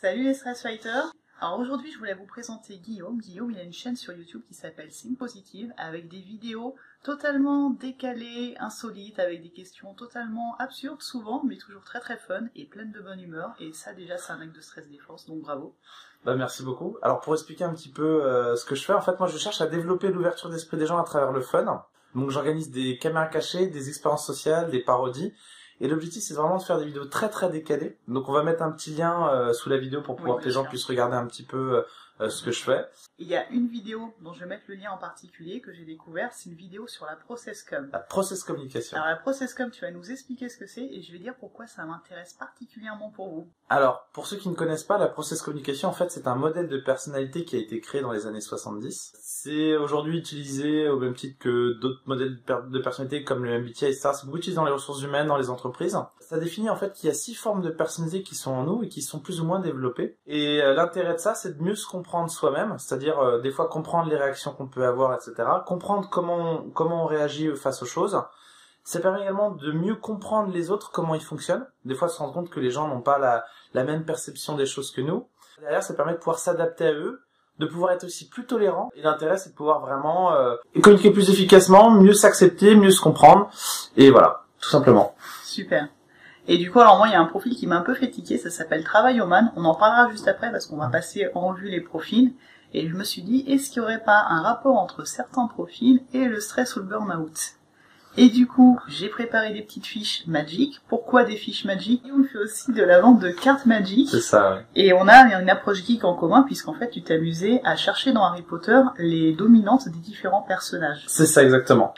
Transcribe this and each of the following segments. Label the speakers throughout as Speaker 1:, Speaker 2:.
Speaker 1: Salut les Stress Fighters. Alors aujourd'hui je voulais vous présenter Guillaume. Guillaume il a une chaîne sur YouTube qui s'appelle Think Positive avec des vidéos totalement décalées, insolites, avec des questions totalement absurdes souvent, mais toujours très très fun et pleines de bonne humeur. Et ça déjà c'est un acte de stress défense, donc bravo.
Speaker 2: Bah merci beaucoup. Alors pour expliquer un petit peu ce que je fais, en fait moi je cherche à développer l'ouverture d'esprit des gens à travers le fun. Donc j'organise des caméras cachées, des expériences sociales, des parodies. Et l'objectif, c'est vraiment de faire des vidéos très très décalées. Donc on va mettre un petit lien sous la vidéo pour pouvoir que les gens puissent regarder un petit peu ce que je fais.
Speaker 1: Il y a une vidéo dont je vais mettre le lien en particulier que j'ai découvert, c'est une vidéo sur la process com.
Speaker 2: La process communication.
Speaker 1: Alors la process com, tu vas nous expliquer ce que c'est et je vais dire pourquoi ça m'intéresse particulièrement pour vous.
Speaker 2: Alors, pour ceux qui ne connaissent pas, la process communication, en fait, c'est un modèle de personnalité qui a été créé dans les années 70. C'est aujourd'hui utilisé au même titre que d'autres modèles de personnalité comme le MBTI, etc. C'est beaucoup utilisé dans les ressources humaines, dans les entreprises. Ça définit en fait qu'il y a 6 formes de personnalité qui sont en nous et qui sont plus ou moins développées. Et l'intérêt de ça, c'est de mieux se comprendre soi-même, c'est-à-dire des fois comprendre les réactions qu'on peut avoir, etc. Comprendre comment on réagit face aux choses. Ça permet également de mieux comprendre les autres, comment ils fonctionnent. Des fois, se rendre compte que les gens n'ont pas la même perception des choses que nous. Derrière, ça permet de pouvoir s'adapter à eux, de pouvoir être aussi plus tolérant. Et l'intérêt, c'est de pouvoir vraiment communiquer plus efficacement, mieux s'accepter, mieux se comprendre. Et voilà, tout simplement.
Speaker 1: Super. Et du coup, alors moi, il y a un profil qui m'a un peu fait tiquer, ça s'appelle Travailloman. On en parlera juste après parce qu'on va passer en revue les profils. Et je me suis dit, est-ce qu'il n'y aurait pas un rapport entre certains profils et le stress ou le burn-out ? Et du coup, j'ai préparé des petites fiches Magic. Pourquoi des fiches Magic ? On fait aussi de la vente de cartes Magic.
Speaker 2: C'est ça, ouais.
Speaker 1: Et on a une approche geek en commun, puisqu'en fait, tu t'amusais à chercher dans Harry Potter les dominantes des différents personnages.
Speaker 2: C'est ça, exactement.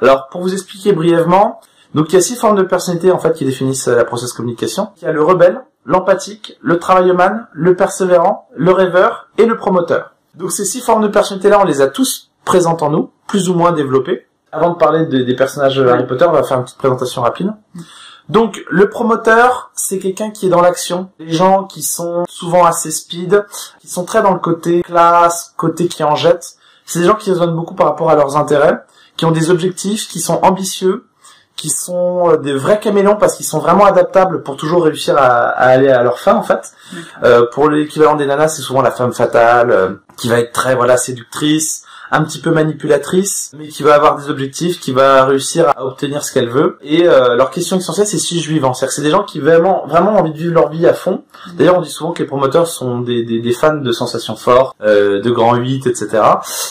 Speaker 2: Alors, pour vous expliquer brièvement, donc il y a 6 formes de personnalité en fait qui définissent la process communication. Il y a le rebelle, l'empathique, le travailloman, le persévérant, le rêveur et le promoteur. Donc ces 6 formes de personnalité-là, on les a tous présentes en nous, plus ou moins développées. Avant de parler des personnages Harry Potter, on va faire une petite présentation rapide. Donc le promoteur, c'est quelqu'un qui est dans l'action. Les gens qui sont souvent assez speed, qui sont très dans le côté classe, côté qui en jette. C'est des gens qui raisonnent beaucoup par rapport à leurs intérêts, qui ont des objectifs, qui sont ambitieux, qui sont des vrais caméléons parce qu'ils sont vraiment adaptables pour toujours réussir à aller à leur fin en fait. Pour l'équivalent des nanas, c'est souvent la femme fatale qui va être très séductrice, un petit peu manipulatrice, mais qui va avoir des objectifs, qui va réussir à obtenir ce qu'elle veut. Et leur question essentielle, c'est suis-je vivant ? C'est-à-dire que c'est des gens qui vraiment ont envie de vivre leur vie à fond. D'ailleurs, on dit souvent que les promoteurs sont des fans de sensations fortes, de grands 8, etc.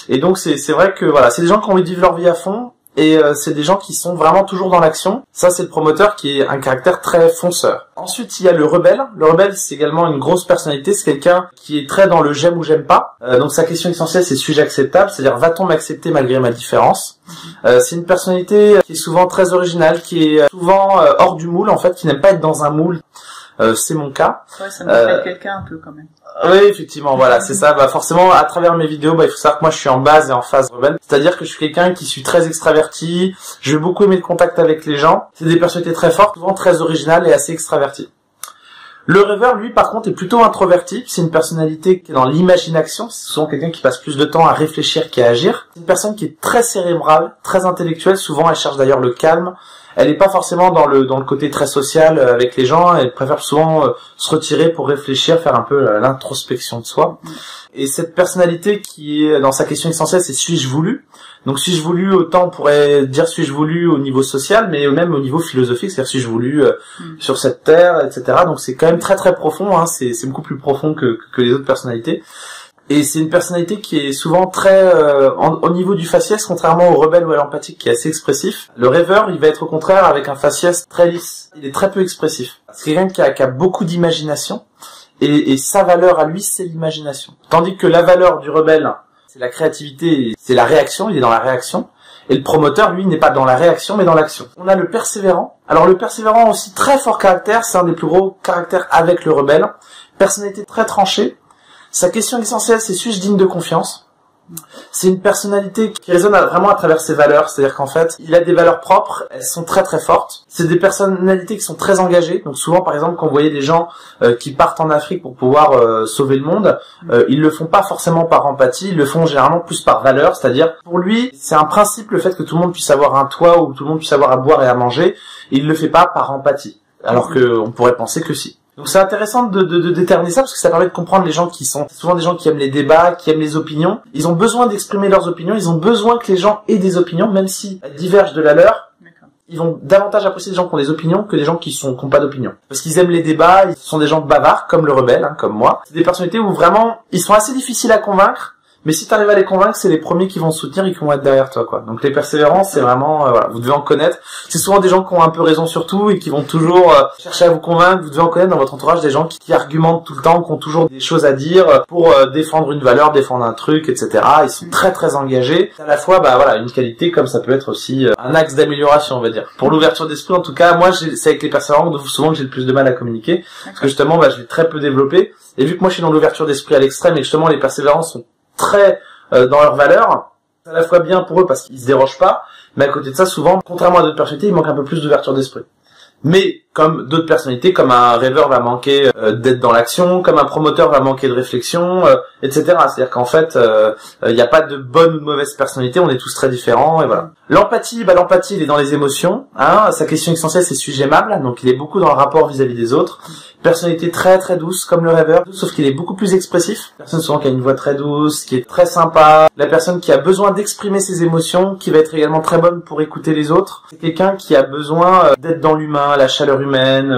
Speaker 2: Et donc c'est vrai que voilà, c'est des gens qui ont envie de vivre leur vie à fond. Et c'est des gens qui sont vraiment toujours dans l'action. Ça, c'est le promoteur qui est un caractère très fonceur. Ensuite, il y a le rebelle. Le rebelle, c'est également une grosse personnalité. C'est quelqu'un qui est très dans le j'aime ou j'aime pas. Donc sa question essentielle, c'est suis-je acceptable ? C'est-à-dire, va-t-on m'accepter malgré ma différence ? C'est une personnalité qui est souvent très originale, qui est souvent hors du moule, en fait, qui n'aime pas être dans un moule. C'est mon cas.
Speaker 1: Ouais, ça me rappelle quelqu'un un peu quand même.
Speaker 2: Oui, effectivement, voilà, c'est ça. Bah, forcément, à travers mes vidéos, il faut savoir que moi, je suis en base et en phase rebelle. C'est-à-dire que je suis quelqu'un qui suis très extraverti. Je vais beaucoup aimer le contact avec les gens. C'est des personnalités très fortes, souvent très originales et assez extraverties. Le rêveur, lui, par contre, est plutôt introverti. C'est une personnalité qui est dans l'imagination. C'est souvent quelqu'un qui passe plus de temps à réfléchir qu'à agir. C'est une personne qui est très cérébrale, très intellectuelle. Souvent, elle cherche d'ailleurs le calme. Elle n'est pas forcément dans le côté très social avec les gens. Elle préfère souvent se retirer pour réfléchir, faire un peu l'introspection de soi. Et cette personnalité qui est dans sa question essentielle, c'est suis-je voulu ? Donc suis-je voulu, autant on pourrait dire suis-je voulu au niveau social, mais même au niveau philosophique, c'est-à-dire suis-je voulu sur cette terre, etc. Donc c'est quand même très très profond. Hein. C'est beaucoup plus profond que les autres personnalités. Et c'est une personnalité qui est souvent très au niveau du faciès, contrairement au rebelle ou à l'empathique qui est assez expressif. Le rêveur, il va être au contraire avec un faciès très lisse. Il est très peu expressif. C'est quelqu'un qui a beaucoup d'imagination et sa valeur à lui, c'est l'imagination. Tandis que la valeur du rebelle, c'est la créativité, c'est la réaction, il est dans la réaction. Et le promoteur, lui, n'est pas dans la réaction, mais dans l'action. On a le persévérant. Alors le persévérant aussi, très fort caractère, c'est un des plus gros caractères avec le rebelle. Personnalité très tranchée. Sa question essentielle, c'est suis-je digne de confiance ? C'est une personnalité qui résonne vraiment à travers ses valeurs, c'est-à-dire qu'en fait, il a des valeurs propres, elles sont très très fortes. C'est des personnalités qui sont très engagées. Donc souvent, par exemple, quand vous voyez des gens qui partent en Afrique pour pouvoir sauver le monde, ils le font pas forcément par empathie, ils le font généralement plus par valeur, c'est-à-dire pour lui, c'est un principe le fait que tout le monde puisse avoir un toit ou tout le monde puisse avoir à boire et à manger, et il le fait pas par empathie, alors que on pourrait penser que si. Donc c'est intéressant de déterminer ça parce que ça permet de comprendre les gens qui sont souvent des gens qui aiment les débats, qui aiment les opinions. Ils ont besoin d'exprimer leurs opinions, ils ont besoin que les gens aient des opinions, même si elles divergent de la leur. Ils vont davantage apprécier des gens qui ont des opinions que des gens qui n'ont pas d'opinion. Parce qu'ils aiment les débats, ils sont des gens bavards, comme le rebelle, hein, comme moi. C'est des personnalités où vraiment, ils sont assez difficiles à convaincre, mais si tu arrives à les convaincre, c'est les premiers qui vont soutenir et qui vont être derrière toi, quoi. Donc les persévérants, c'est vraiment, voilà, vous devez en connaître. C'est souvent des gens qui ont un peu raison sur tout et qui vont toujours chercher à vous convaincre. Vous devez en connaître dans votre entourage des gens qui argumentent tout le temps, qui ont toujours des choses à dire pour défendre une valeur, défendre un truc, etc. Ils sont très très engagés. À la fois, bah voilà, une qualité comme ça peut être aussi un axe d'amélioration, on va dire. Pour l'ouverture d'esprit, en tout cas, moi, c'est avec les persévérants souvent que j'ai le plus de mal à communiquer, parce que justement, bah, je l'ai très peu développé. Et vu que moi, je suis dans l'ouverture d'esprit à l'extrême et que justement les persévérants sont très dans leurs valeurs, c'est à la fois bien pour eux parce qu'ils se dérogent pas, mais à côté de ça, souvent, contrairement à d'autres personnalités, il manque un peu plus d'ouverture d'esprit. Mais comme d'autres personnalités, comme un rêveur va manquer d'être dans l'action, comme un promoteur va manquer de réflexion, etc. C'est-à-dire qu'en fait, il n'y a pas de bonne ou de mauvaise personnalité, on est tous très différents, et voilà. L'empathie, l'empathie, il est dans les émotions. Hein, sa question essentielle, c'est suis-je aimable, donc il est beaucoup dans le rapport vis-à-vis des autres. Personnalité très très douce, comme le rêveur, sauf qu'il est beaucoup plus expressif. Personne souvent qui a une voix très douce, qui est très sympa. La personne qui a besoin d'exprimer ses émotions, qui va être également très bonne pour écouter les autres. C'est quelqu'un qui a besoin d'être dans l'humain, la chaleur humaine,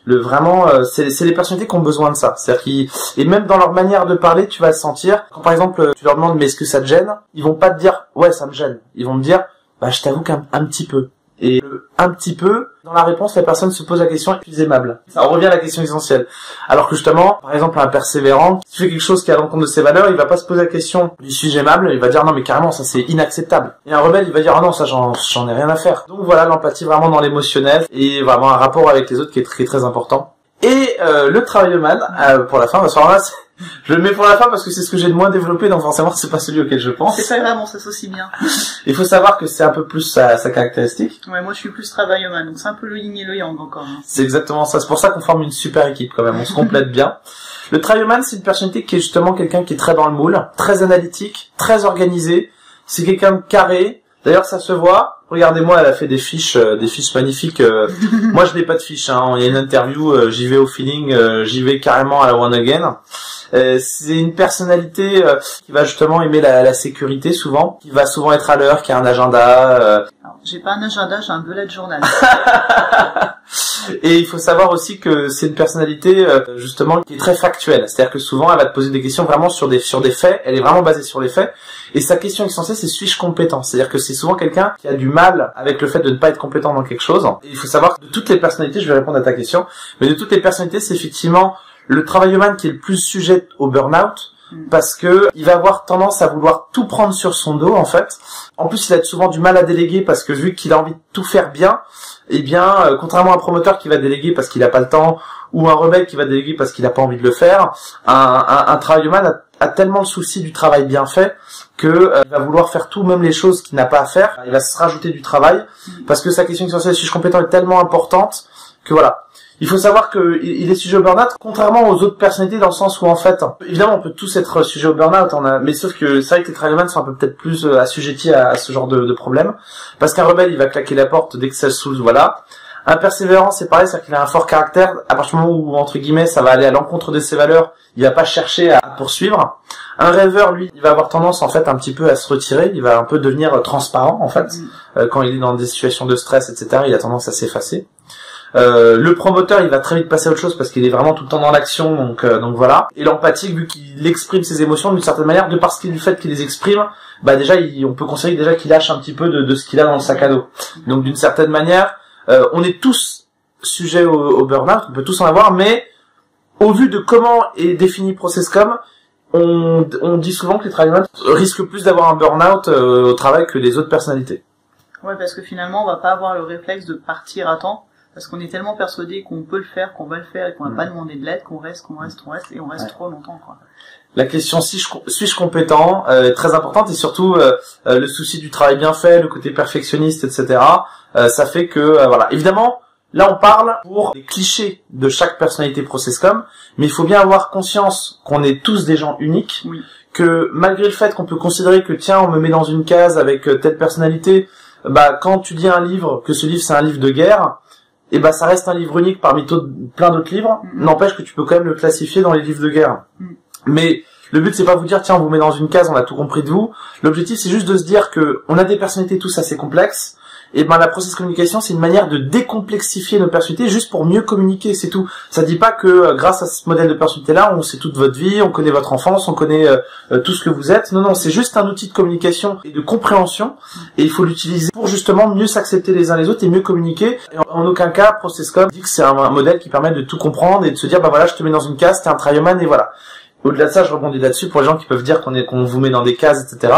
Speaker 2: vraiment, c'est les personnalités qui ont besoin de ça. C'est-à-dire et même dans leur manière de parler, tu vas le sentir. Quand par exemple tu leur demandes mais est-ce que ça te gêne, ils vont pas te dire ouais ça me gêne. Ils vont te dire bah je t'avoue qu'un petit peu. Et un petit peu, dans la réponse, la personne se pose la question est-tu aimable. Ça revient à la question essentielle. Alors que justement, par exemple, un persévérant, qui fait quelque chose qui est à l'encontre de ses valeurs, il va pas se poser la question suis-je aimable, il va dire non mais carrément ça c'est inacceptable. Et un rebelle, il va dire ah non ça j'en ai rien à faire. Donc voilà, l'empathie vraiment dans l'émotionnel et vraiment un rapport avec les autres qui est très important. Et le travail-man, pour la fin, là, je le mets pour la fin parce que c'est ce que j'ai de moins développé, donc forcément c'est pas celui auquel je pense.
Speaker 1: C'est pas grave, on s'associe bien.
Speaker 2: Il faut savoir que c'est un peu plus sa caractéristique.
Speaker 1: Ouais, moi je suis plus travail-man, donc c'est un peu le yin et le yang encore. Hein.
Speaker 2: C'est exactement ça, c'est pour ça qu'on forme une super équipe quand même, on se complète bien. Le travail-man, c'est une personnalité qui est justement quelqu'un qui est très dans le moule, très analytique, très organisé. C'est quelqu'un de carré. D'ailleurs, ça se voit. Regardez-moi, elle a fait des fiches magnifiques. Moi, je n'ai pas de fiches. Hein. Il y a une interview, j'y vais au feeling, j'y vais carrément à la one again. C'est une personnalité qui va justement aimer la sécurité souvent, qui va souvent être à l'heure, qui a un agenda.
Speaker 1: Alors, j'ai pas un agenda, j'ai un bullet journal.
Speaker 2: Et il faut savoir aussi que c'est une personnalité justement qui est très factuelle. C'est-à-dire que souvent elle va te poser des questions vraiment sur des faits. Elle est vraiment basée sur les faits. Et sa question essentielle c'est suis-je compétent. C'est-à-dire que c'est souvent quelqu'un qui a du mal avec le fait de ne pas être compétent dans quelque chose. Et il faut savoir que de toutes les personnalités, je vais répondre à ta question, mais de toutes les personnalités, c'est effectivement le travail-man qui est le plus sujet au burn-out. Parce que il va avoir tendance à vouloir tout prendre sur son dos en fait. En plus, il a souvent du mal à déléguer parce que vu qu'il a envie de tout faire bien, eh bien, contrairement à un promoteur qui va déléguer parce qu'il n'a pas le temps, ou un rebelle qui va déléguer parce qu'il n'a pas envie de le faire, un travail-man a tellement le souci du travail bien fait que il va vouloir faire tout, même les choses qu'il n'a pas à faire. Il va se rajouter du travail parce que sa question essentielle, suis-je compétent, est tellement importante que voilà. Il faut savoir que il est sujet au burn-out, contrairement aux autres personnalités, dans le sens où en fait, évidemment, on peut tous être sujet au burn-out, mais sauf que c'est vrai que les travailleurs sont un peu peut-être plus assujettis à ce genre de problème, parce qu'un rebelle, il va claquer la porte dès que ça se saoule, voilà. Un persévérant, c'est pareil, c'est-à-dire qu'il a un fort caractère. À partir du moment où, entre guillemets, ça va aller à l'encontre de ses valeurs, il va pas chercher à poursuivre. Un rêveur, lui, il va avoir tendance, en fait, un petit peu à se retirer. Il va un peu devenir transparent, en fait. Quand il est dans des situations de stress, etc., il a tendance à s'effacer. Le promoteur, il va très vite passer à autre chose parce qu'il est vraiment tout le temps dans l'action, donc voilà. Et l'empathique, vu qu'il exprime ses émotions d'une certaine manière, de par du fait qu'il les exprime, bah déjà, on peut considérer déjà qu'il lâche un petit peu de ce qu'il a dans le sac à dos. Donc d'une certaine manière, on est tous sujets au burn-out, on peut tous en avoir, mais au vu de comment est défini Processcom, on dit souvent que les travailleurs risquent plus d'avoir un burn-out au travail que les autres personnalités.
Speaker 1: Ouais, parce que finalement, on va pas avoir le réflexe de partir à temps. parce qu'on est tellement persuadé qu'on peut le faire, qu'on va le faire et qu'on va pas demander de l'aide, qu'on reste et on reste trop longtemps, quoi.
Speaker 2: La question suis-je compétent est très importante, et surtout le souci du travail bien fait, le côté perfectionniste, etc. Ça fait que voilà. Évidemment, là on parle pour les clichés de chaque personnalité ProcessCom, mais il faut bien avoir conscience qu'on est tous des gens uniques,
Speaker 1: Oui.
Speaker 2: que malgré le fait qu'on peut considérer que tiens on me met dans une case avec telle personnalité, bah quand tu lis un livre, que ce livre c'est un livre de guerre, et bah ça reste un livre unique parmi plein d'autres livres, n'empêche que tu peux quand même le classifier dans les livres de guerre. Mais le but c'est pas vous dire tiens on vous met dans une case, on a tout compris de vous. L'objectif c'est juste de se dire que on a des personnalités tous assez complexes, et ben la process communication c'est une manière de décomplexifier nos personnalités juste pour mieux communiquer, c'est tout. Ça dit pas que grâce à ce modèle de personnalité là on sait toute votre vie, on connaît votre enfance, on connaît tout ce que vous êtes. Non, c'est juste un outil de communication et de compréhension, et il faut l'utiliser pour justement mieux s'accepter les uns les autres et mieux communiquer. Et en aucun cas ProcessCom dit que c'est un modèle qui permet de tout comprendre et de se dire bah voilà je te mets dans une case, t'es un travaillman et voilà. Au-delà de ça, je rebondis là-dessus pour les gens qui peuvent dire qu'on vous met dans des cases, etc.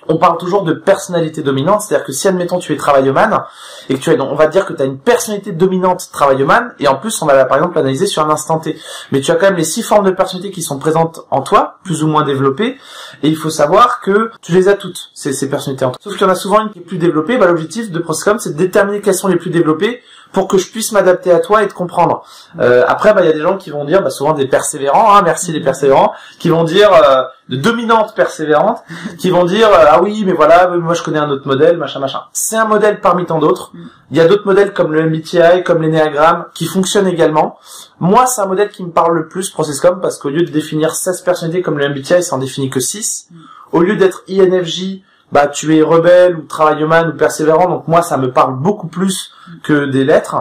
Speaker 2: On parle toujours de personnalité dominante, c'est-à-dire que si, admettons, tu es travailleman, et que on va dire que tu as une personnalité dominante travailleman, et en plus, on va, par exemple, l'analyser sur un instant T. Mais tu as quand même les 6 formes de personnalité qui sont présentes en toi, plus ou moins développées, et il faut savoir que tu les as toutes, ces personnalités en toi. Sauf qu'il y en a souvent une qui est plus développée, bah, l'objectif de ProcessCom, c'est de déterminer quelles sont les plus développées, pour que je puisse m'adapter à toi et te comprendre. Après, bah, il y a des gens qui vont dire, bah, souvent des persévérants, hein, merci les persévérants, qui vont dire, de dominantes persévérantes, qui vont dire, ah oui, mais voilà, moi je connais un autre modèle, machin. C'est un modèle parmi tant d'autres. Il y a d'autres modèles comme le MBTI, comme l'énéagramme, qui fonctionnent également. Moi, c'est un modèle qui me parle le plus, ProcessCom, parce qu'au lieu de définir 16 personnalités comme le MBTI, ça en définit que 6. Au lieu d'être INFJ, bah, tu es rebelle ou travailleman ou persévérant, donc moi, ça me parle beaucoup plus que des lettres.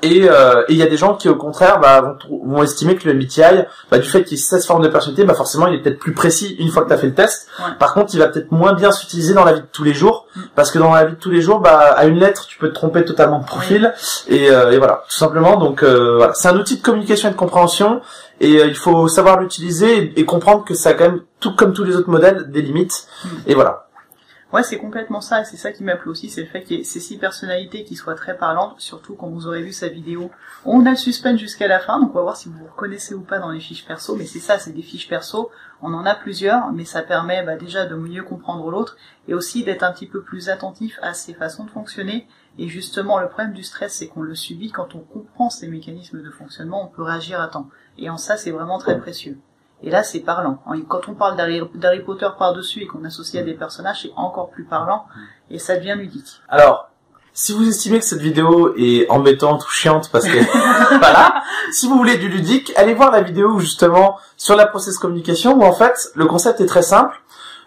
Speaker 2: Et il y a des gens qui, au contraire, bah, vont estimer que le MBTI, bah, du fait qu'il y ait 16 formes de personnalité, bah, forcément, il est peut-être plus précis une fois que tu as fait le test.
Speaker 1: Ouais.
Speaker 2: Par contre, il va peut-être moins bien s'utiliser dans la vie de tous les jours, parce que dans la vie de tous les jours, bah, à une lettre, tu peux te tromper totalement de profil. Oui. Et voilà, tout simplement. Donc, voilà. C'est un outil de communication et de compréhension, et il faut savoir l'utiliser et comprendre que ça a quand même, tout comme tous les autres modèles, des limites. Et voilà.
Speaker 1: Ouais, c'est complètement ça, et c'est ça qui m'appelle aussi, c'est le fait qu'il y ait ces 6 personnalités qui soient très parlantes, surtout quand vous aurez vu sa vidéo. On a le suspense jusqu'à la fin, donc on va voir si vous vous reconnaissez ou pas dans les fiches perso, mais c'est ça, c'est des fiches perso, on en a plusieurs, mais ça permet bah, déjà de mieux comprendre l'autre, et aussi d'être un petit peu plus attentif à ses façons de fonctionner, et justement le problème du stress, c'est qu'on le subit, quand on comprend ces mécanismes de fonctionnement, on peut réagir à temps, et en ça c'est vraiment très précieux. Et là, c'est parlant. Quand on parle d'Harry Potter par-dessus et qu'on associe à des personnages, c'est encore plus parlant et ça devient ludique.
Speaker 2: Alors, si vous estimez que cette vidéo est embêtante ou chiante parce que voilà, si vous voulez du ludique, allez voir la vidéo justement sur la process communication où en fait, le concept est très simple.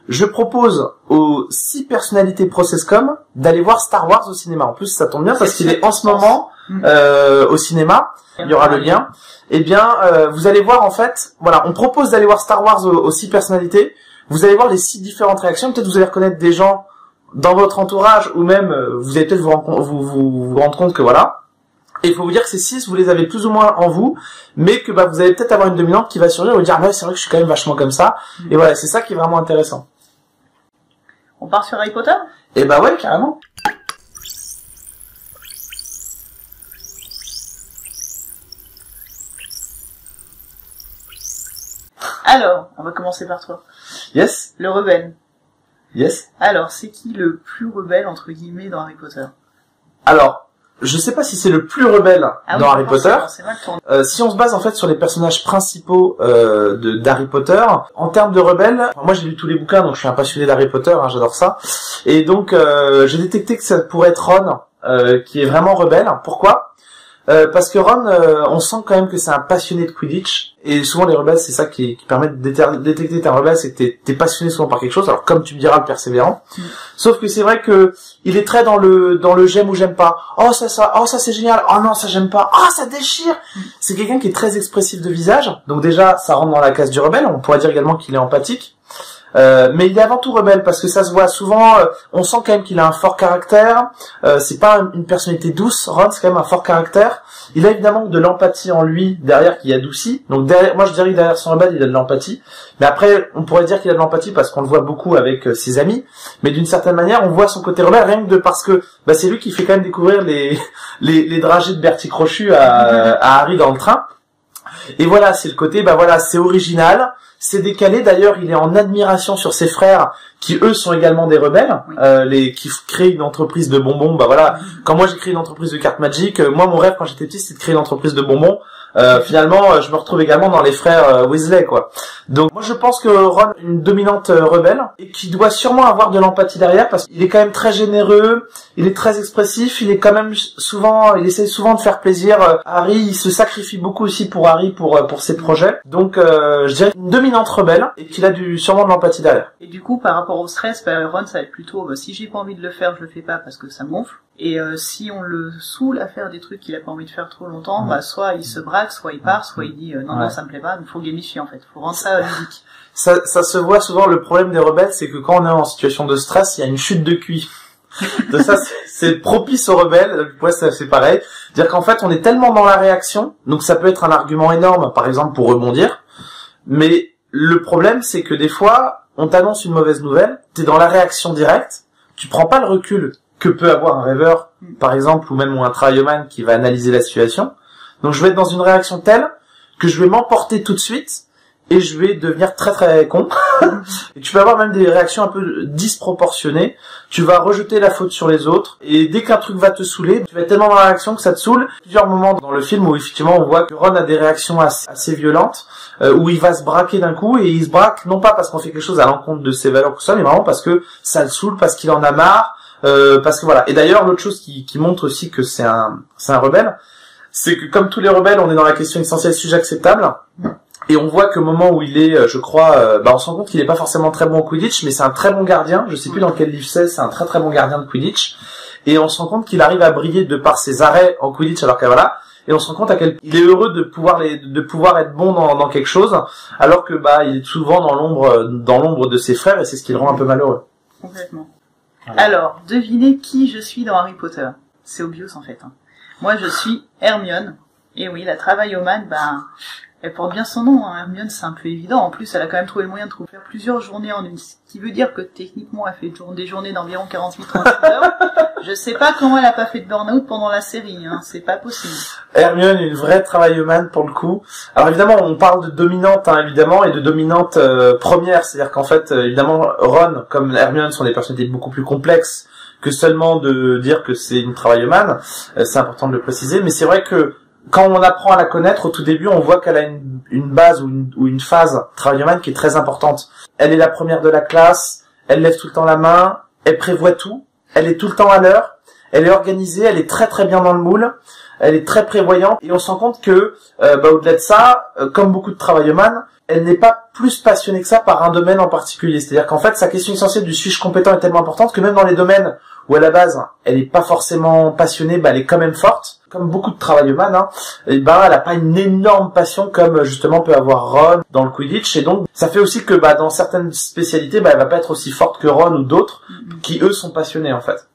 Speaker 2: Je propose aux 6 personnalités ProcessCom d'aller voir Star Wars au cinéma. En plus, ça tombe bien parce qu'il est en ce moment au cinéma. Il y aura le lien. Eh bien, vous allez voir en fait, voilà, on propose d'aller voir Star Wars aux 6 personnalités. Vous allez voir les 6 différentes réactions. Peut-être vous allez reconnaître des gens dans votre entourage ou même vous allez peut-être vous rendre compte que voilà. Et il faut vous dire que ces 6, vous les avez plus ou moins en vous, mais que bah vous allez peut-être avoir une dominante qui va surgir et vous dire ah ouais, c'est vrai que je suis quand même vachement comme ça. Et voilà, c'est ça qui est vraiment intéressant.
Speaker 1: On part sur Harry Potter ?
Speaker 2: Eh bah ouais, carrément.
Speaker 1: Alors, on va commencer par toi.
Speaker 2: Yes.
Speaker 1: Le rebelle.
Speaker 2: Yes.
Speaker 1: Alors, c'est qui le plus rebelle, entre guillemets, dans Harry Potter ?
Speaker 2: Alors, je sais pas si c'est le plus rebelle dans Harry Potter. Si on se base en fait sur les personnages principaux d'Harry Potter, en termes de rebelle, moi j'ai lu tous les bouquins, donc je suis un passionné d'Harry Potter, hein, j'adore ça. Et donc j'ai détecté que ça pourrait être Ron, qui est vraiment rebelle. Pourquoi ? Parce que Ron, on sent quand même que c'est un passionné de Quidditch, et souvent les rebelles, c'est ça qui permet de détecter t'es un rebelle, c'est que t'es passionné souvent par quelque chose, alors comme tu me diras le persévérant. Sauf que c'est vrai que il est très dans le j'aime ou j'aime pas. Oh ça c'est génial. Oh non, ça j'aime pas. Oh ça déchire. C'est quelqu'un qui est très expressif de visage, donc déjà ça rentre dans la case du rebelle. On pourrait dire également qu'il est empathique. mais il est avant tout rebelle parce que ça se voit souvent. On sent quand même qu'il a un fort caractère. C'est pas une personnalité douce. Ron, c'est quand même un fort caractère. Il a évidemment de l'empathie en lui derrière qui adoucit. Donc derrière, moi je dirais que derrière son rebelle, il a de l'empathie. Mais après, on pourrait dire qu'il a de l'empathie parce qu'on le voit beaucoup avec ses amis. Mais d'une certaine manière, on voit son côté rebelle rien que parce que c'est lui qui fait quand même découvrir les dragées de Bertie Crochu à Harry dans le train. Et voilà, c'est le côté, c'est original, c'est décalé. D'ailleurs, il est en admiration sur ses frères qui eux sont également des rebelles, qui créent une entreprise de bonbons. Quand moi j'ai créé une entreprise de cartes Magic, moi mon rêve quand j'étais petit c'était de créer une entreprise de bonbons. Finalement, je me retrouve également dans les frères Weasley, quoi. Donc, moi, je pense que Ron est une dominante rebelle et qui doit sûrement avoir de l'empathie derrière parce qu'il est quand même très généreux, il est très expressif, il est quand même il essaie souvent de faire plaisir à Harry, il se sacrifie beaucoup aussi pour Harry, pour ses projets. Donc, je dirais une dominante rebelle et qu'il a sûrement de l'empathie derrière.
Speaker 1: Et du coup, par rapport au stress, Ron, ça va être plutôt, si j'ai pas envie de le faire, je le fais pas parce que ça me gonfle. Et si on le saoule à faire des trucs qu'il a pas envie de faire trop longtemps, soit il se braque, soit il part, soit il dit non ça me plaît pas, il faut gamifier en fait, faut rendre ça ludique.
Speaker 2: Ça se voit souvent. Le problème des rebelles, c'est que quand on est en situation de stress, il y a une chute de QI. Donc ça, c'est propice aux rebelles. Ouais, c'est pareil. C'est-à-dire qu'en fait, on est tellement dans la réaction, donc ça peut être un argument énorme, par exemple pour rebondir. Mais le problème, c'est que des fois, on t'annonce une mauvaise nouvelle, t'es dans la réaction directe, tu prends pas le recul que peut avoir un rêveur, par exemple, ou même un travailleman qui va analyser la situation. Donc je vais être dans une réaction telle que je vais m'emporter tout de suite et je vais devenir très très con. Et tu vas avoir même des réactions un peu disproportionnées. Tu vas rejeter la faute sur les autres et dès qu'un truc va te saouler, tu vas être tellement dans la réaction que ça te saoule. Plusieurs moments dans le film où effectivement on voit que Ron a des réactions assez violentes, où il va se braquer d'un coup et il se braque non pas parce qu'on fait quelque chose à l'encontre de ses valeurs ou ça, mais vraiment parce que ça le saoule, parce qu'il en a marre. Parce que voilà. Et d'ailleurs, l'autre chose qui montre aussi que c'est un rebelle, c'est que comme tous les rebelles, on est dans la question essentielle sujet acceptable. Et on voit qu'au moment où il est, je crois, on se rend compte qu'il est pas forcément très bon au Quidditch, mais c'est un très bon gardien. Je sais plus dans quel livre c'est un très très bon gardien de Quidditch. Et on se rend compte qu'il arrive à briller de par ses arrêts en Quidditch, alors que voilà. Et on se rend compte il est heureux de pouvoir être bon dans quelque chose, alors que il est souvent dans l'ombre de ses frères et c'est ce qui le rend un peu malheureux.
Speaker 1: Complètement. Voilà. Alors, devinez qui je suis dans Harry Potter. C'est obvious en fait. Moi, je suis Hermione. Et oui, la travaillomane, elle porte bien son nom. Hermione, c'est un peu évident. En plus, elle a quand même trouvé le moyen de faire plusieurs journées en une. Ce qui veut dire que techniquement, elle fait des journées d'environ 48-36 heures. Je sais pas comment elle a pas fait de burn-out pendant la série. C'est pas possible.
Speaker 2: Hermione, une vraie travaillomane pour le coup. Alors évidemment, on parle de dominante, évidemment, et de dominante première. C'est-à-dire qu'en fait, évidemment, Ron, comme Hermione, sont des personnalités beaucoup plus complexes que seulement de dire que c'est une travaillomane. C'est important de le préciser. Mais c'est vrai que quand on apprend à la connaître, au tout début, on voit qu'elle a une base ou une phase travaillomane qui est très importante. Elle est la première de la classe, elle lève tout le temps la main, elle prévoit tout, elle est tout le temps à l'heure, elle est organisée, elle est très très bien dans le moule, elle est très prévoyante, et on se rend compte que, au-delà de ça, comme beaucoup de travaillomanes, elle n'est pas plus passionnée que ça par un domaine en particulier. C'est-à-dire qu'en fait, sa question essentielle du suis-je compétent est tellement importante que même dans les domaines où à la base, elle est pas forcément passionnée, elle est quand même forte. Comme beaucoup de travaillomanes, elle a pas une énorme passion comme justement peut avoir Ron dans le Quidditch. Et donc, ça fait aussi que dans certaines spécialités, elle va pas être aussi forte que Ron ou d'autres qui eux sont passionnés en fait.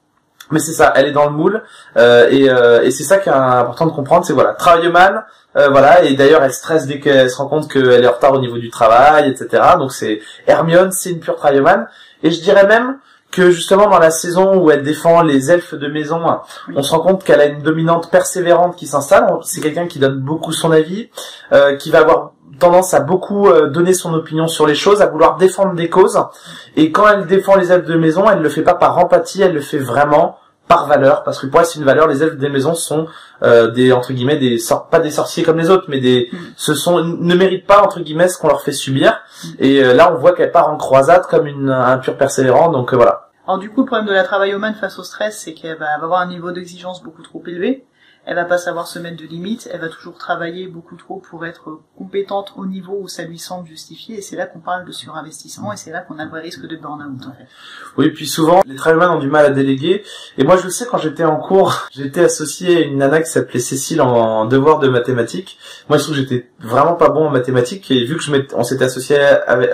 Speaker 2: Mais c'est ça, elle est dans le moule et c'est ça qui est important de comprendre, c'est voilà, travaillomane, et d'ailleurs elle stresse dès qu'elle se rend compte qu'elle est en retard au niveau du travail, etc. Donc c'est Hermione, c'est une pure travaillomane. Et je dirais même que justement dans la saison où elle défend les elfes de maison, on se rend compte qu'elle a une dominante persévérante qui s'installe. C'est quelqu'un qui donne beaucoup son avis, qui va avoir tendance à beaucoup donner son opinion sur les choses, à vouloir défendre des causes. Et quand elle défend les elfes de maison, elle le fait pas par empathie, elle le fait vraiment par valeur, parce que pour elle c'est une valeur. Les elfes des maisons sont des entre guillemets pas des sorciers comme les autres, mais ne méritent pas entre guillemets ce qu'on leur fait subir. Et là on voit qu'elle part en croisade comme un pur persévérant. Donc voilà.
Speaker 1: Alors du coup le problème de la travaillomane face au stress, c'est qu'elle va avoir un niveau d'exigence beaucoup trop élevé. Elle va pas savoir se mettre de limites, elle va toujours travailler beaucoup trop pour être compétente au niveau où ça lui semble justifié, et c'est là qu'on parle de surinvestissement, et c'est là qu'on a le vrai risque de burn-out, en fait.
Speaker 2: Oui, puis souvent, les travailleurs ont du mal à déléguer, et moi je le sais, quand j'étais en cours, j'étais associé à une nana qui s'appelait Cécile en devoir de mathématiques. Moi je trouve que j'étais vraiment pas bon en mathématiques, et vu que je m'étais associé avec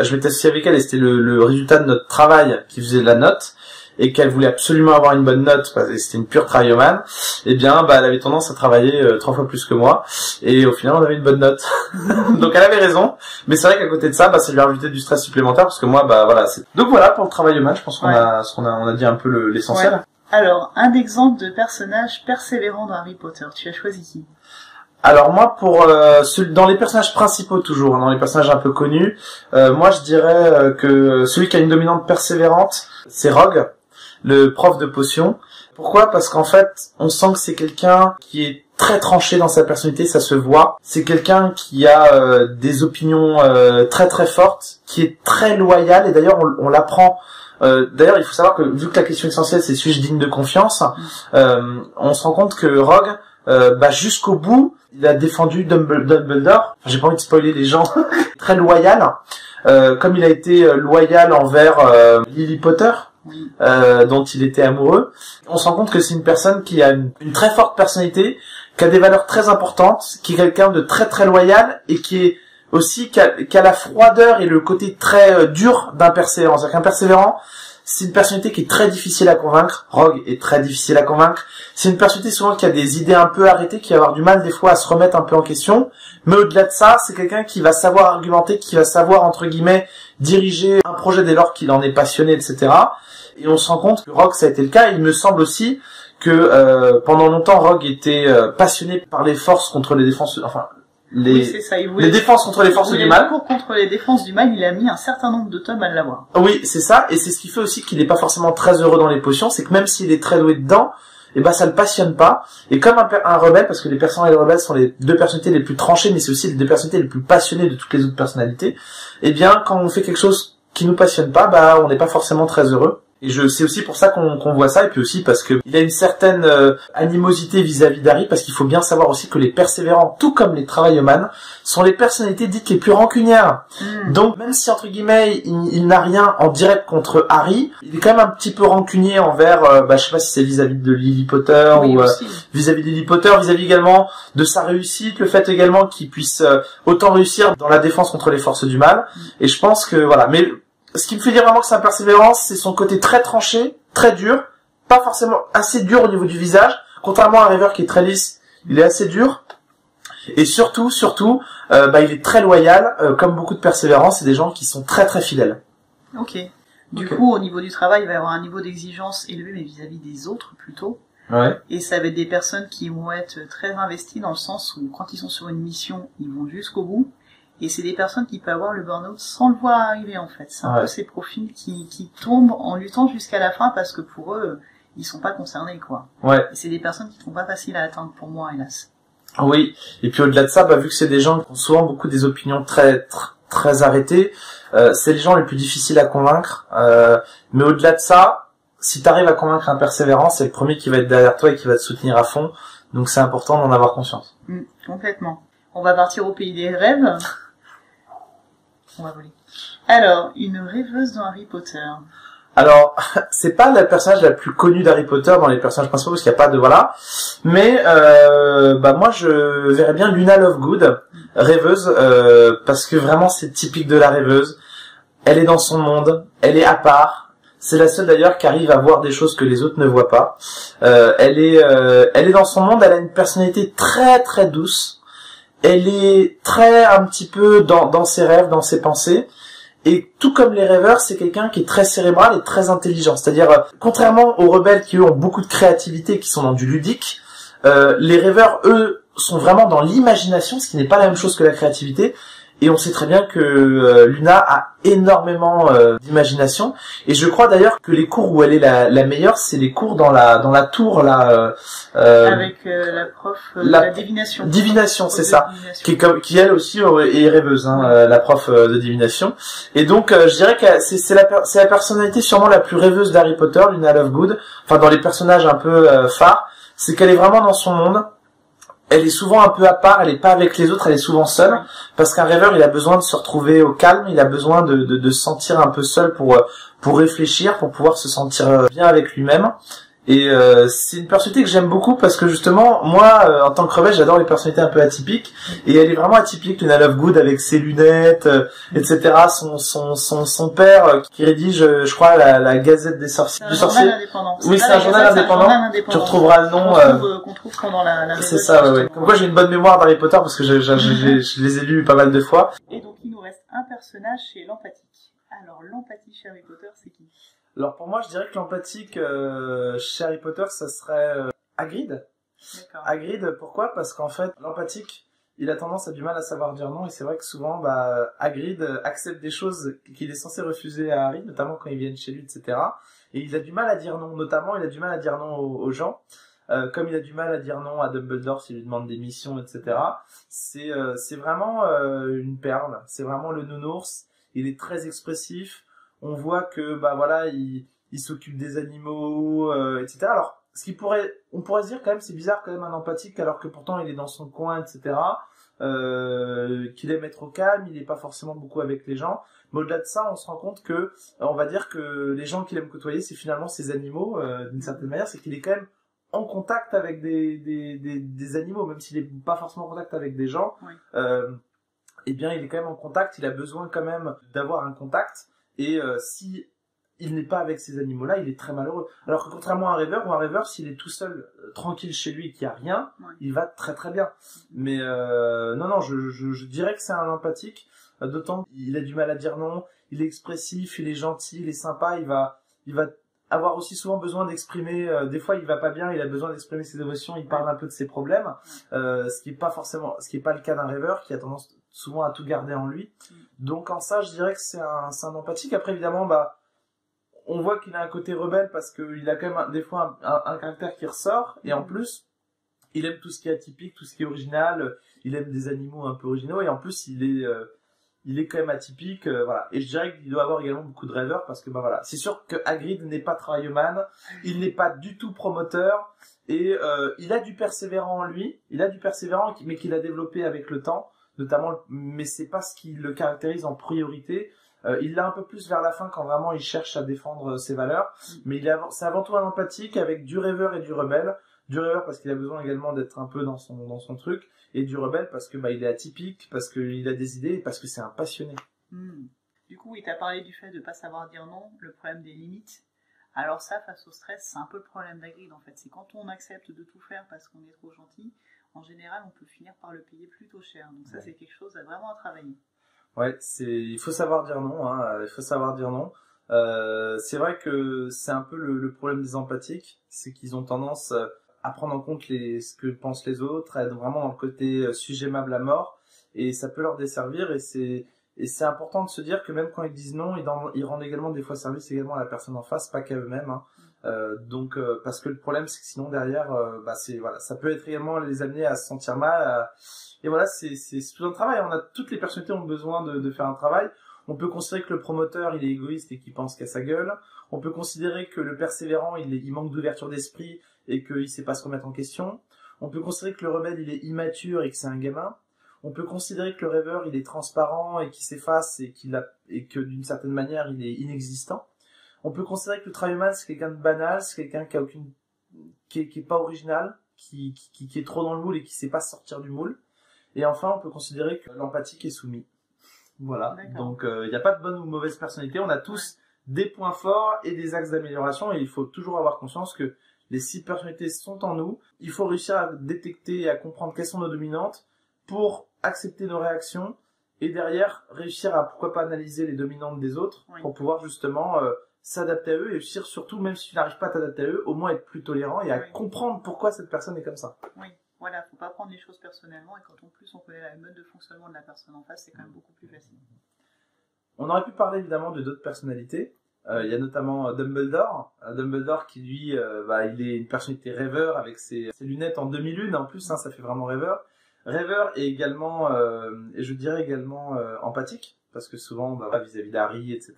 Speaker 2: elle, et c'était le résultat de notre travail qui faisait la note, et qu'elle voulait absolument avoir une bonne note, parce que c'était une pure travaillomane, eh bien, elle avait tendance à travailler 3 fois plus que moi, et au final, on avait une bonne note. Donc, elle avait raison, mais c'est vrai qu'à côté de ça, ça lui a rajouté du stress supplémentaire, parce que moi, voilà, c'est... Donc voilà, pour le travaillomane, je pense qu'on a dit un peu l'essentiel.
Speaker 1: Ouais. Alors, un exemple de personnage persévérant dans Harry Potter, tu as choisi qui?
Speaker 2: Alors moi, dans les personnages principaux toujours, dans les personnages un peu connus, moi je dirais que celui qui a une dominante persévérante, c'est Rogue, le prof de potions. Pourquoi? Parce qu'en fait, on sent que c'est quelqu'un qui est très tranché dans sa personnalité, ça se voit. C'est quelqu'un qui a des opinions très très fortes, qui est très loyal, et d'ailleurs on l'apprend. D'ailleurs, il faut savoir que vu que la question essentielle c'est suis-je digne de confiance, on se rend compte que Rogue, jusqu'au bout, il a défendu Dumbledore. Enfin, j'ai pas envie de spoiler les gens. Très loyal, comme il a été loyal envers Lily Potter. Dont il était amoureux. On se rend compte que c'est une personne qui a une très forte personnalité, qui a des valeurs très importantes, qui est quelqu'un de très très loyal, et qui est aussi qui a la froideur et le côté très dur d'un persévérant. C'est-à-dire qu'un persévérant, c'est une personnalité qui est très difficile à convaincre. Rogue est très difficile à convaincre. C'est une personnalité souvent qui a des idées un peu arrêtées, qui va avoir du mal des fois à se remettre un peu en question. Mais au-delà de ça, c'est quelqu'un qui va savoir argumenter, qui va savoir, entre guillemets, diriger un projet dès lors qu'il en est passionné, etc. Et on se rend compte que Rogue, ça a été le cas. Il me semble aussi que pendant longtemps, Rogue était passionné par les forces contre les défenses,
Speaker 1: oui, c'est ça.
Speaker 2: Les défenses contre les forces du mal.
Speaker 1: Contre les défenses du mal, il a mis un certain nombre de tomes à l'avoir.
Speaker 2: Oui, c'est ça. Et c'est ce qui fait aussi qu'il n'est pas forcément très heureux dans les potions. C'est que même s'il est très doué dedans, ça le passionne pas. Et comme un rebelle, parce que les personnages rebelles sont les deux personnalités les plus tranchées, mais c'est aussi les deux personnalités les plus passionnées de toutes les autres personnalités. Quand on fait quelque chose qui nous passionne pas, on n'est pas forcément très heureux. Et c'est aussi pour ça qu'on voit ça, et puis aussi parce que il a une certaine animosité vis-à-vis d'Harry, parce qu'il faut bien savoir aussi que les persévérants, tout comme les travaillomanes, sont les personnalités dites les plus rancunières. Donc même si entre guillemets il n'a rien en direct contre Harry, il est quand même un petit peu rancunier envers, je sais pas si c'est vis-à-vis de Lily Potter, ou vis-à-vis de Lily Potter, vis-à-vis également de sa réussite, le fait également qu'il puisse autant réussir dans la défense contre les forces du mal. Et je pense que voilà, mais ce qui me fait dire vraiment que c'est un persévérant, c'est son côté très tranché, très dur, pas forcément assez dur au niveau du visage, contrairement à un Rêveur qui est très lisse, il est assez dur, et surtout, il est très loyal, comme beaucoup de persévérants, c'est des gens qui sont très très fidèles.
Speaker 1: Ok. Du coup, au niveau du travail, il va y avoir un niveau d'exigence élevé, mais vis-à-vis des autres plutôt.
Speaker 2: Ouais.
Speaker 1: Et ça va être des personnes qui vont être très investies dans le sens où quand ils sont sur une mission, ils vont jusqu'au bout. Et c'est des personnes qui peuvent avoir le burn-out sans le voir arriver, en fait. C'est un peu ces profils qui tombent en luttant jusqu'à la fin parce que pour eux, ils sont pas concernés, quoi. Ouais. Et c'est des personnes qui sont pas faciles à atteindre pour moi, hélas.
Speaker 2: Oui. Et puis au-delà de ça, vu que c'est des gens qui ont souvent beaucoup des opinions très arrêtées, c'est les gens les plus difficiles à convaincre. Mais au-delà de ça, si t'arrives à convaincre un persévérant, c'est le premier qui va être derrière toi et qui va te soutenir à fond. Donc c'est important d'en avoir conscience.
Speaker 1: Complètement. On va partir au pays des rêves. On va voler. Alors, une rêveuse dans Harry Potter.
Speaker 2: Alors, c'est pas la personnage la plus connue d'Harry Potter dans les personnages principaux, parce qu'il n'y a pas de voilà. Mais moi, je verrais bien Luna Lovegood, rêveuse, parce que vraiment, c'est typique de la rêveuse. Elle est dans son monde, elle est à part. C'est la seule d'ailleurs qui arrive à voir des choses que les autres ne voient pas. Elle est dans son monde. Elle a une personnalité très très douce. Elle est très un petit peu dans ses rêves, dans ses pensées. Et tout comme les rêveurs, c'est quelqu'un qui est très cérébral et très intelligent. C'est-à-dire, contrairement aux rebelles qui eux ont beaucoup de créativité, qui sont dans du ludique, les rêveurs, eux, sont vraiment dans l'imagination, ce qui n'est pas la même chose que la créativité. Et on sait très bien que Luna a énormément d'imagination. Et je crois d'ailleurs que les cours où elle est la meilleure, c'est les cours dans la tour là.
Speaker 1: Avec la prof la divination.
Speaker 2: Divination, c'est ça. Qui elle aussi est rêveuse, la prof de divination. Et donc je dirais que c'est la personnalité sûrement la plus rêveuse d'Harry Potter, Luna Lovegood. Enfin dans les personnages un peu phares, c'est qu'elle est vraiment dans son monde. elle est souvent un peu à part, elle est pas avec les autres, elle est souvent seule, parce qu'un rêveur, il a besoin de se retrouver au calme, il a besoin de se sentir un peu seul pour réfléchir, pour pouvoir se sentir bien avec lui-même. Et c'est une personnalité que j'aime beaucoup parce que justement, moi, en tant que rebelle, j'adore les personnalités un peu atypiques. Et elle est vraiment atypique, Luna Lovegood, avec ses lunettes, etc. Son père qui rédige, je crois, la Gazette des sorciers.
Speaker 1: C'est un journal indépendant.
Speaker 2: Oui, c'est un journal indépendant. Tu retrouveras le nom.
Speaker 1: Qu'on trouve pendant la
Speaker 2: c'est ça, ouais. Comme quoi, j'ai une bonne mémoire d'Harry Potter parce que je les ai lus pas mal de fois.
Speaker 1: Et donc, il nous reste un personnage chez l'empathique. Alors, l'empathie chez Harry Potter, c'est qui?
Speaker 2: Alors pour moi, je dirais que l'empathique chez Harry Potter, ça serait Hagrid.
Speaker 1: D'accord.
Speaker 2: Hagrid, pourquoi? Parce qu'en fait, l'empathique, il a tendance à du mal à savoir dire non, et c'est vrai que souvent, Hagrid accepte des choses qu'il est censé refuser à Harry, notamment quand ils viennent chez lui, etc. Et il a du mal à dire non, notamment il a du mal à dire non aux gens, comme il a du mal à dire non à Dumbledore s'il lui demande des missions, etc. C'est vraiment une perle, c'est vraiment le nounours, il est très expressif. On voit que voilà, il s'occupe des animaux, etc. Alors, on pourrait se dire quand même, c'est bizarre quand même un empathique, alors que pourtant il est dans son coin, etc. Qu'il aime être au calme, il n'est pas forcément beaucoup avec les gens. Mais au-delà de ça, on se rend compte que, on va dire que les gens qu'il aime côtoyer, c'est finalement ces animaux, d'une certaine manière, c'est qu'il est quand même en contact avec des animaux, même s'il n'est pas forcément en contact avec des gens.
Speaker 1: Oui.
Speaker 2: Eh bien, il est quand même en contact. Il a besoin quand même d'avoir un contact. Et si il n'est pas avec ces animaux-là, il est très malheureux. Alors que contrairement à un rêveur, s'il est tout seul, tranquille chez lui et qu'il n'y a rien, il va très très bien. Mais non, je dirais que c'est un empathique. D'autant qu'il a du mal à dire non, il est expressif, il est gentil, il est sympa, il va avoir aussi souvent besoin d'exprimer, des fois il va pas bien, il a besoin d'exprimer ses émotions, il parle un peu de ses problèmes, ce qui est pas le cas d'un rêveur qui a tendance souvent à tout garder en lui. Donc en ça, je dirais que c'est un empathique. Après évidemment, on voit qu'il a un côté rebelle parce qu'il a quand même des fois un caractère qui ressort, et en plus, il aime tout ce qui est atypique, tout ce qui est original, il aime des animaux un peu originaux, et en plus il est quand même atypique, voilà. Et je dirais qu'il doit avoir également beaucoup de rêveurs parce que voilà, c'est sûr que Hagrid n'est pas travailleman, il n'est pas du tout promoteur, et il a du persévérant en lui, mais qu'il a développé avec le temps, notamment, mais c'est pas ce qui le caractérise en priorité. Il l'a un peu plus vers la fin quand vraiment il cherche à défendre ses valeurs, mais c'est avant tout un empathique avec du rêveur et du rebelle. Du rêveur parce qu'il a besoin également d'être un peu dans son truc, et du rebelle parce que il est atypique, parce qu'il a des idées, et parce que c'est un passionné.
Speaker 1: Du coup, il t'a parlé du fait de pas savoir dire non, le problème des limites. Alors ça, face au stress, c'est un peu le problème d'Hagrid en fait. C'est quand on accepte de tout faire parce qu'on est trop gentil, en général, on peut finir par le payer plutôt cher. Donc ça, c'est quelque chose vraiment à travailler.
Speaker 2: Ouais, il faut savoir dire non, hein, il faut savoir dire non. C'est vrai que c'est un peu le problème des empathiques, c'est qu'ils ont tendance à prendre en compte ce que pensent les autres, à être vraiment dans le côté sujet-aimable à mort, et ça peut leur desservir, et c'est important de se dire que même quand ils disent non, ils rendent également des fois service également à la personne en face, pas qu'à eux-mêmes, hein. Donc parce que le problème c'est que sinon derrière ça peut être également les amener à se sentir mal, et voilà, c'est tout un travail. Toutes les personnalités ont besoin de faire un travail. On peut considérer que le promoteur il est égoïste et qu'il pense qu'à sa gueule. On peut considérer que le persévérant il manque d'ouverture d'esprit et qu'il sait pas se remettre en question. On peut considérer que le rebelle il est immature et que c'est un gamin. On peut considérer que le rêveur il est transparent et qu'il s'efface et que d'une certaine manière il est inexistant. On peut considérer que le travailleman c'est quelqu'un de banal, c'est quelqu'un qui est pas original, qui est trop dans le moule et qui sait pas sortir du moule. Et enfin, on peut considérer que l'empathique est soumis. Voilà. Donc, il n'y a pas de bonne ou mauvaise personnalité. On a tous des points forts et des axes d'amélioration, et il faut toujours avoir conscience que les 6 personnalités sont en nous. Il faut réussir à détecter et à comprendre quelles sont nos dominantes pour accepter nos réactions, et derrière réussir à pourquoi pas analyser les dominantes des autres pour pouvoir justement s'adapter à eux, et réussir surtout, même si tu n'arrives pas à t'adapter à eux, au moins être plus tolérant et à comprendre pourquoi cette personne est comme ça.
Speaker 1: Oui. Voilà, faut pas prendre les choses personnellement, et quand en plus on connaît la mode de fonctionnement de la personne en face, c'est quand même beaucoup plus facile.
Speaker 2: On aurait pu parler évidemment de d'autres personnalités. Il y a notamment Dumbledore. Dumbledore qui lui, il est une personnalité rêveur avec ses lunettes en demi-lune en plus, hein, ça fait vraiment rêveur. Rêveur et également, et je dirais également empathique, parce que souvent vis-à-vis d'Harry, etc.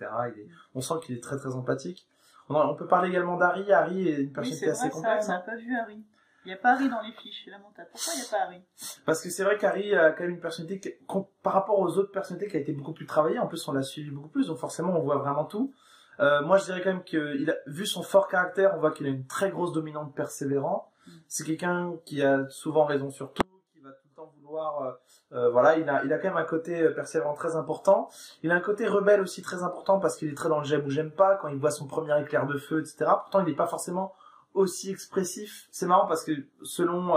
Speaker 2: On sent qu'il est très très empathique. On peut parler également d'Harry. Harry est une personnalité assez complexe.
Speaker 1: On n'a pas vu Harry. Il n'y a pas Harry dans les fiches, c'est lamentable. Pourquoi il n'y a pas Harry?
Speaker 2: Parce que c'est vrai qu'Harry a quand même une personnalité par rapport aux autres personnalités qui a été beaucoup plus travaillée. En plus, on l'a suivi beaucoup plus, donc forcément, on voit vraiment tout. Moi, je dirais quand même qu'il a vu son fort caractère, on voit qu'il a une très grosse dominante persévérant. C'est quelqu'un qui a souvent raison sur tout, qui va tout le temps vouloir, voilà, il a quand même un côté persévérant très important. Il a un côté rebelle aussi très important parce qu'il est très dans le j'aime ou j'aime pas quand il voit son premier éclair de feu, etc. Pourtant, il n'est pas forcément aussi expressif. C'est marrant parce que selon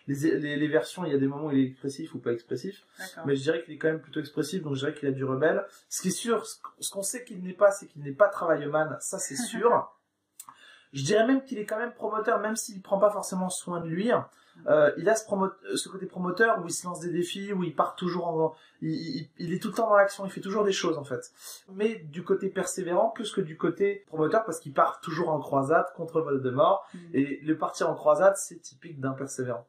Speaker 2: les versions, il y a des moments où il est expressif ou pas expressif. Mais je dirais qu'il est quand même plutôt expressif, donc je dirais qu'il a du rebelle. Ce qui est sûr, ce qu'on sait qu'il n'est pas, c'est qu'il n'est pas travailleman, ça c'est sûr. Je dirais même qu'il est quand même promoteur, même s'il prend pas forcément soin de lui. Il a ce côté promoteur où il se lance des défis, où il part toujours il est tout le temps dans l'action, il fait toujours des choses en fait. Mais du côté persévérant plus que du côté promoteur parce qu'il part toujours en croisade contre Voldemort. Et le partir en croisade, c'est typique d'un persévérant.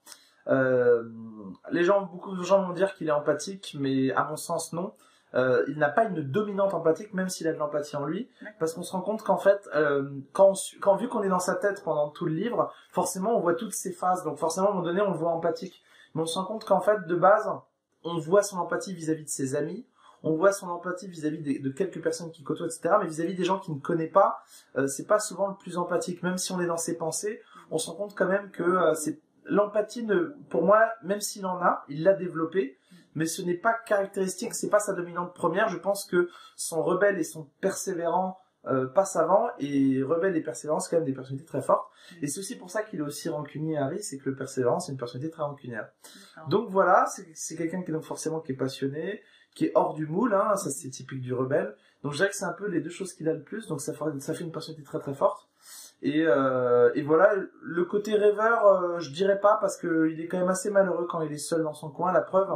Speaker 2: Beaucoup de gens vont dire qu'il est empathique, mais à mon sens non. Il n'a pas une dominante empathique, même s'il a de l'empathie en lui, parce qu'on se rend compte qu'en fait, vu qu'on est dans sa tête pendant tout le livre, forcément on voit toutes ses phases, donc forcément à un moment donné on le voit empathique. Mais on se rend compte qu'en fait, de base, on voit son empathie vis-à-vis de ses amis, on voit son empathie vis-à-vis de quelques personnes qu'il côtoie, etc. Mais vis-à-vis des gens qu'il ne connaît pas, c'est pas souvent le plus empathique. Même si on est dans ses pensées, on se rend compte quand même que l'empathie, pour moi, même s'il en a, il l'a développée, mais ce n'est pas caractéristique, c'est pas sa dominante première. Je pense que son rebelle et son persévérant passent avant, et rebelle et persévérant, c'est quand même des personnalités très fortes. Et c'est aussi pour ça qu'il est aussi rancunier, Harry, c'est que le persévérant, c'est une personnalité très rancunière. Donc voilà, c'est quelqu'un qui est donc forcément qui est passionné, qui est hors du moule, hein, ça c'est typique du rebelle. Donc je dirais que c'est un peu les deux choses qu'il a le plus, donc ça fait une personnalité très très forte. Et voilà, le côté rêveur, je dirais pas, parce que il est quand même assez malheureux quand il est seul dans son coin. La preuve,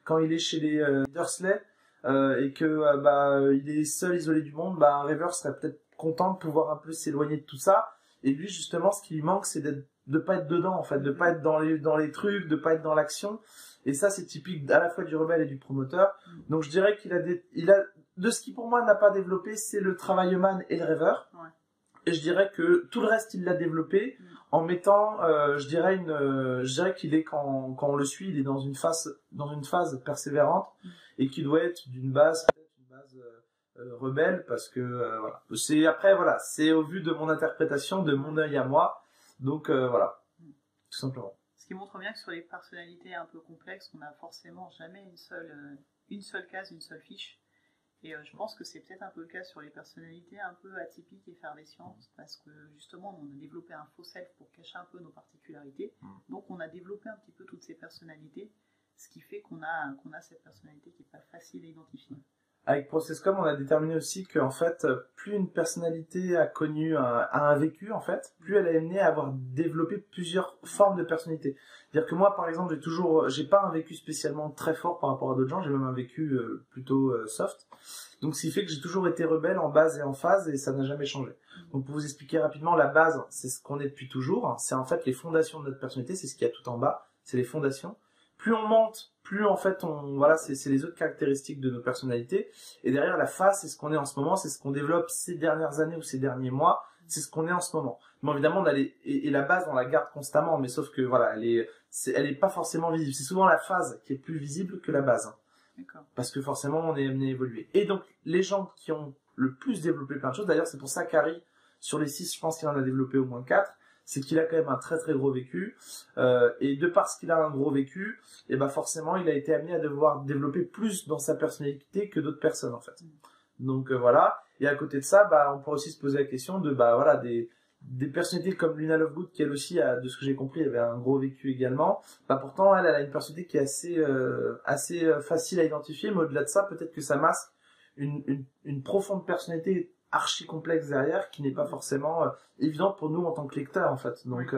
Speaker 2: quand il est chez les Dursley et que il est seul, isolé du monde, un rêveur serait peut-être content de pouvoir un peu s'éloigner de tout ça. Et lui, justement, ce qui lui manque, c'est de pas être dedans, en fait, de pas être dans les trucs, de pas être dans l'action. Et ça, c'est typique à la fois du rebelle et du promoteur. Donc, je dirais qu'il a de ce qui pour moi n'a pas développé, c'est le travailleman et le rêveur. Ouais. Et je dirais que tout le reste, il l'a développé en mettant, je dirais qu'il est quand on le suit, il est dans une phase persévérante et qui doit être peut-être une base rebelle parce que voilà. C'est au vu de mon interprétation, de mon œil à moi. Donc voilà, tout simplement.
Speaker 1: Ce qui montre bien que sur les personnalités un peu complexes, on n'a forcément jamais une seule case, une seule fiche. Et je pense que c'est peut-être un peu le cas sur les personnalités un peu atypiques et effervescentes, parce que justement, on a développé un faux self pour cacher un peu nos particularités. Donc, on a développé un petit peu toutes ces personnalités, ce qui fait qu'on a cette personnalité qui n'est pas facile à identifier.
Speaker 2: Avec ProcessCom, on a déterminé aussi que, en fait, plus une personnalité a un vécu, en fait, plus elle est amenée à avoir développé plusieurs formes de personnalité. C'est-à-dire que moi, par exemple, j'ai pas un vécu spécialement très fort par rapport à d'autres gens, j'ai même un vécu plutôt soft. Donc, ce qui fait que j'ai toujours été rebelle en base et en phase, et ça n'a jamais changé. Donc, pour vous expliquer rapidement, la base, c'est ce qu'on est depuis toujours. C'est en fait les fondations de notre personnalité, c'est ce qu'il y a tout en bas, c'est les fondations. Plus on monte, plus en fait c'est les autres caractéristiques de nos personnalités. Et derrière la face, c'est ce qu'on est en ce moment, c'est ce qu'on développe ces dernières années ou ces derniers mois, c'est ce qu'on est en ce moment. Bon, évidemment, et la base, on la garde constamment, mais sauf que voilà, elle est pas forcément visible. C'est souvent la phase qui est plus visible que la base. D'accord. Parce que forcément, on est amené à évoluer. Et donc, les gens qui ont le plus développé plein de choses, d'ailleurs, c'est pour ça qu'Harry, sur les 6, je pense qu'il en a développé au moins 4. C'est qu'il a quand même un très très gros vécu, et de par ce qu'il a un gros vécu, et forcément il a été amené à devoir développer plus dans sa personnalité que d'autres personnes en fait. Donc voilà. Et à côté de ça, on pourrait aussi se poser la question de des personnalités comme Luna Lovegood qui elle aussi de ce que j'ai compris avait un gros vécu également. Pourtant elle a une personnalité qui est assez facile à identifier, mais au-delà de ça, peut-être que ça masque une profonde personnalité archi complexe derrière qui n'est pas forcément évident pour nous en tant que lecteurs en fait. Donc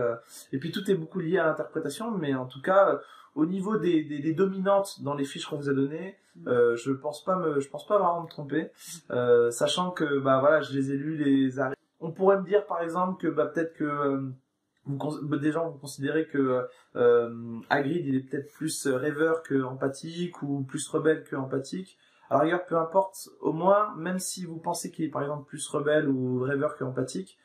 Speaker 2: et puis tout est beaucoup lié à l'interprétation, mais en tout cas au niveau des dominantes dans les fiches qu'on vous a données, je pense pas vraiment me tromper, sachant que voilà, je les ai lus on pourrait me dire par exemple que peut-être que des gens vont considérer que Hagrid il est peut-être plus rêveur que empathique ou plus rebelle que empathique. Alors regarde, peu importe, au moins, même si vous pensez qu'il est par exemple plus rebelle ou rêveur que empathique,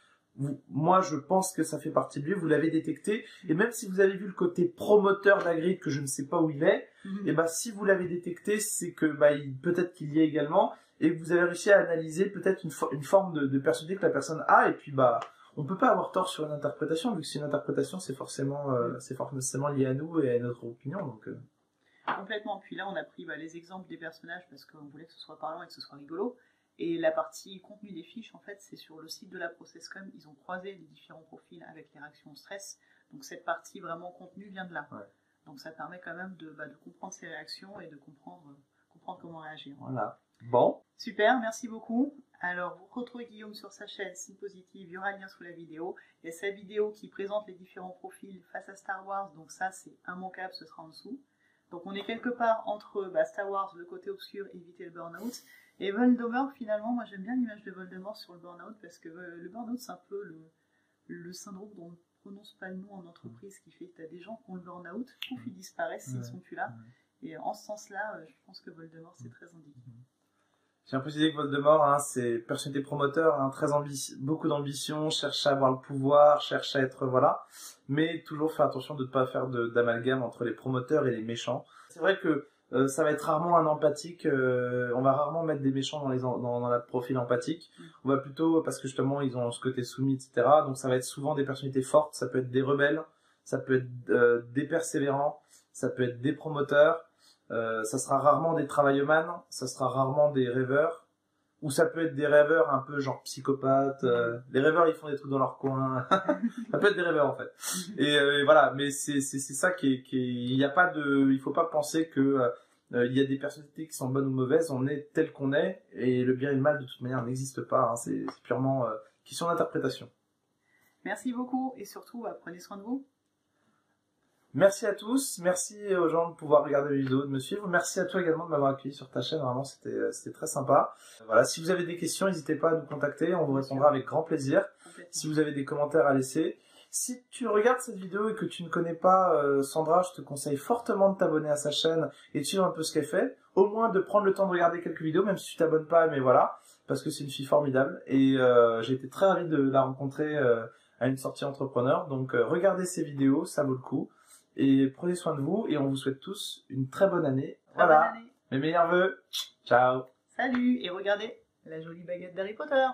Speaker 2: moi, je pense que ça fait partie de lui, vous l'avez détecté, et même si vous avez vu le côté promoteur d'Hagrid, que je ne sais pas où il est, et bah, si vous l'avez détecté, c'est que, bah, peut-être qu'il y est également, et que vous avez réussi à analyser peut-être une forme de personnalité que la personne a, et puis, bah, on peut pas avoir tort sur une interprétation, vu que c'est une interprétation, c'est forcément lié à nous et à notre opinion, donc,
Speaker 1: Complètement. Puis là, on a pris les exemples des personnages parce qu'on voulait que ce soit parlant et que ce soit rigolo. Et la partie contenu des fiches, en fait, c'est sur le site de la ProcessCom. Ils ont croisé les différents profils avec les réactions au stress. Donc cette partie vraiment contenu vient de là.
Speaker 2: Ouais.
Speaker 1: Donc ça permet quand même de comprendre ces réactions et de comprendre comment réagir.
Speaker 2: Voilà. Bon.
Speaker 1: Super, merci beaucoup. Alors, vous retrouvez Guillaume sur sa chaîne Signe Positive, il y aura le lien sous la vidéo. Il y a sa vidéo qui présente les différents profils face à Star Wars, donc ça c'est immanquable, ce sera en dessous. Donc on est quelque part entre Star Wars, le côté obscur, éviter le burn-out. Et Voldemort, finalement, moi j'aime bien l'image de Voldemort sur le burn-out, parce que le burn-out c'est un peu le syndrome dont on ne prononce pas le nom en entreprise, qui fait que tu as des gens qui ont le burn-out, pouf, ils disparaissent s'ils sont plus là. Et en ce sens-là, je pense que Voldemort c'est très indiqué.
Speaker 2: J'ai précisé que Voldemort, c'est personnalité promoteur, très beaucoup d'ambition, cherche à avoir le pouvoir, cherche à être, voilà. Mais toujours faire attention de ne pas faire d'amalgame entre les promoteurs et les méchants. C'est vrai que ça va être rarement un empathique, on va rarement mettre des méchants dans la profil empathique. On va plutôt, parce que justement ils ont ce côté soumis, etc. Donc ça va être souvent des personnalités fortes, ça peut être des rebelles, ça peut être des persévérants, ça peut être des promoteurs. Ça sera rarement des travaillomanes, ça sera rarement des rêveurs, ou ça peut être des rêveurs un peu genre psychopathes. Les rêveurs, ils font des trucs dans leur coin. Ça peut être des rêveurs en fait. Et voilà, mais c'est ça il y a pas de, il faut pas penser que il y a des personnalités qui sont bonnes ou mauvaises. On est tel qu'on est, et le bien et le mal de toute manière n'existe pas. C'est purement question d'interprétation.
Speaker 1: Merci beaucoup et surtout prenez soin de vous.
Speaker 2: Merci à tous, merci aux gens de pouvoir regarder les vidéos, de me suivre. Merci à toi également de m'avoir accueilli sur ta chaîne, vraiment c'était très sympa. Voilà, si vous avez des questions, n'hésitez pas à nous contacter, on vous répondra avec grand plaisir. Si vous avez des commentaires à laisser. Si tu regardes cette vidéo et que tu ne connais pas Sandra, je te conseille fortement de t'abonner à sa chaîne et de suivre un peu ce qu'elle fait. Au moins de prendre le temps de regarder quelques vidéos, même si tu t'abonnes pas, mais voilà, parce que c'est une fille formidable. Et j'ai été très ravi de la rencontrer à une sortie entrepreneur. Donc regardez ses vidéos, ça vaut le coup. Et prenez soin de vous, et on vous souhaite tous une très bonne année. Voilà.
Speaker 1: Bonne année.
Speaker 2: Mes meilleurs vœux. Ciao.
Speaker 1: Salut, et regardez la jolie baguette d'Harry Potter.